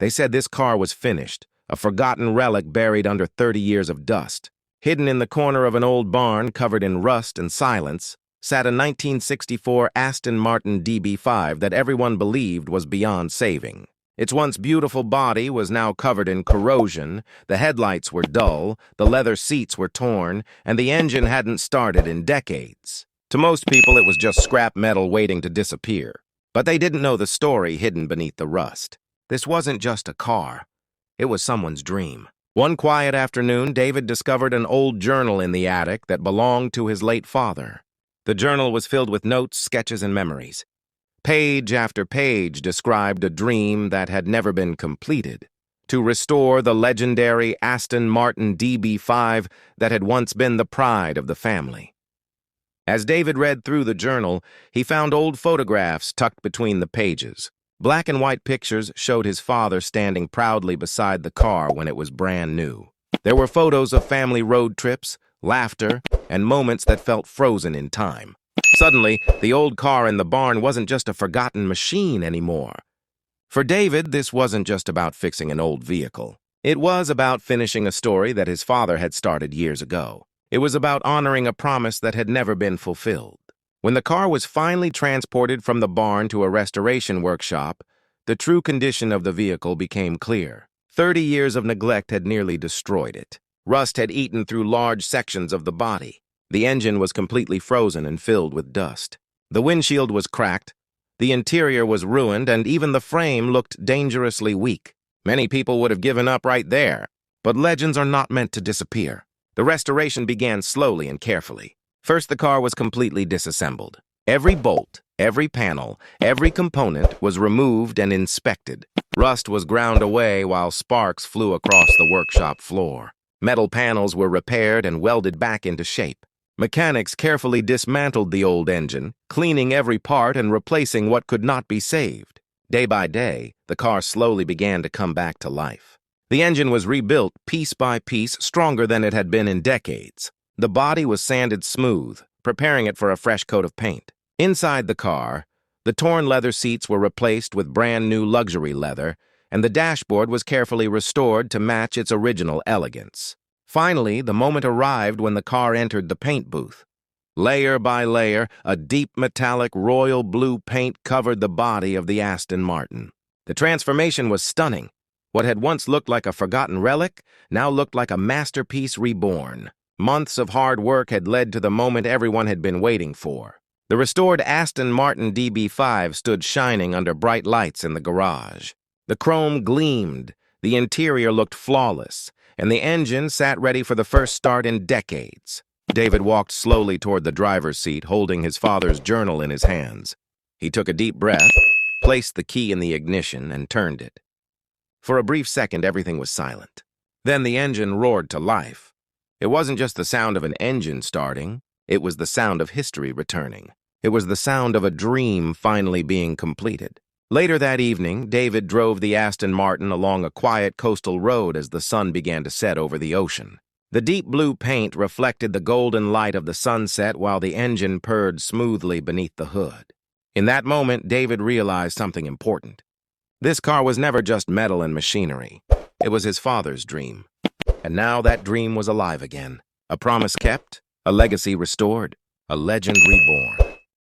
They said this car was finished, a forgotten relic buried under 30 years of dust. Hidden in the corner of an old barn covered in rust and silence sat a 1964 Aston Martin DB5 that everyone believed was beyond saving. Its once beautiful body was now covered in corrosion, the headlights were dull, the leather seats were torn, and the engine hadn't started in decades. To most people, it was just scrap metal waiting to disappear. But they didn't know the story hidden beneath the rust. This wasn't just a car. It was someone's dream. One quiet afternoon, David discovered an old journal in the attic that belonged to his late father. The journal was filled with notes, sketches, and memories. Page after page described a dream that had never been completed: to restore the legendary Aston Martin DB5 that had once been the pride of the family. As David read through the journal, he found old photographs tucked between the pages. Black and white pictures showed his father standing proudly beside the car when it was brand new. There were photos of family road trips, laughter, and moments that felt frozen in time. Suddenly, the old car in the barn wasn't just a forgotten machine anymore. For David, this wasn't just about fixing an old vehicle. It was about finishing a story that his father had started years ago. It was about honoring a promise that had never been fulfilled. When the car was finally transported from the barn to a restoration workshop, the true condition of the vehicle became clear. 30 years of neglect had nearly destroyed it. Rust had eaten through large sections of the body. The engine was completely frozen and filled with dust. The windshield was cracked, the interior was ruined, and even the frame looked dangerously weak. Many people would have given up right there, but legends are not meant to disappear. The restoration began slowly and carefully. First, the car was completely disassembled. Every bolt, every panel, every component was removed and inspected. Rust was ground away while sparks flew across the workshop floor. Metal panels were repaired and welded back into shape. Mechanics carefully dismantled the old engine, cleaning every part and replacing what could not be saved. Day by day, the car slowly began to come back to life. The engine was rebuilt piece by piece, stronger than it had been in decades. The body was sanded smooth, preparing it for a fresh coat of paint. Inside the car, the torn leather seats were replaced with brand new luxury leather, and the dashboard was carefully restored to match its original elegance. Finally, the moment arrived when the car entered the paint booth. Layer by layer, a deep metallic royal blue paint covered the body of the Aston Martin. The transformation was stunning. What had once looked like a forgotten relic now looked like a masterpiece reborn. Months of hard work had led to the moment everyone had been waiting for. The restored Aston Martin DB5 stood shining under bright lights in the garage. The chrome gleamed, the interior looked flawless, and the engine sat ready for the first start in decades. David walked slowly toward the driver's seat, holding his father's journal in his hands. He took a deep breath, placed the key in the ignition, and turned it. For a brief second, everything was silent. Then the engine roared to life. It wasn't just the sound of an engine starting, it was the sound of history returning. It was the sound of a dream finally being completed. Later that evening, David drove the Aston Martin along a quiet coastal road as the sun began to set over the ocean. The deep blue paint reflected the golden light of the sunset while the engine purred smoothly beneath the hood. In that moment, David realized something important. This car was never just metal and machinery. It was his father's dream. And now that dream was alive again. A promise kept, a legacy restored, a legend reborn.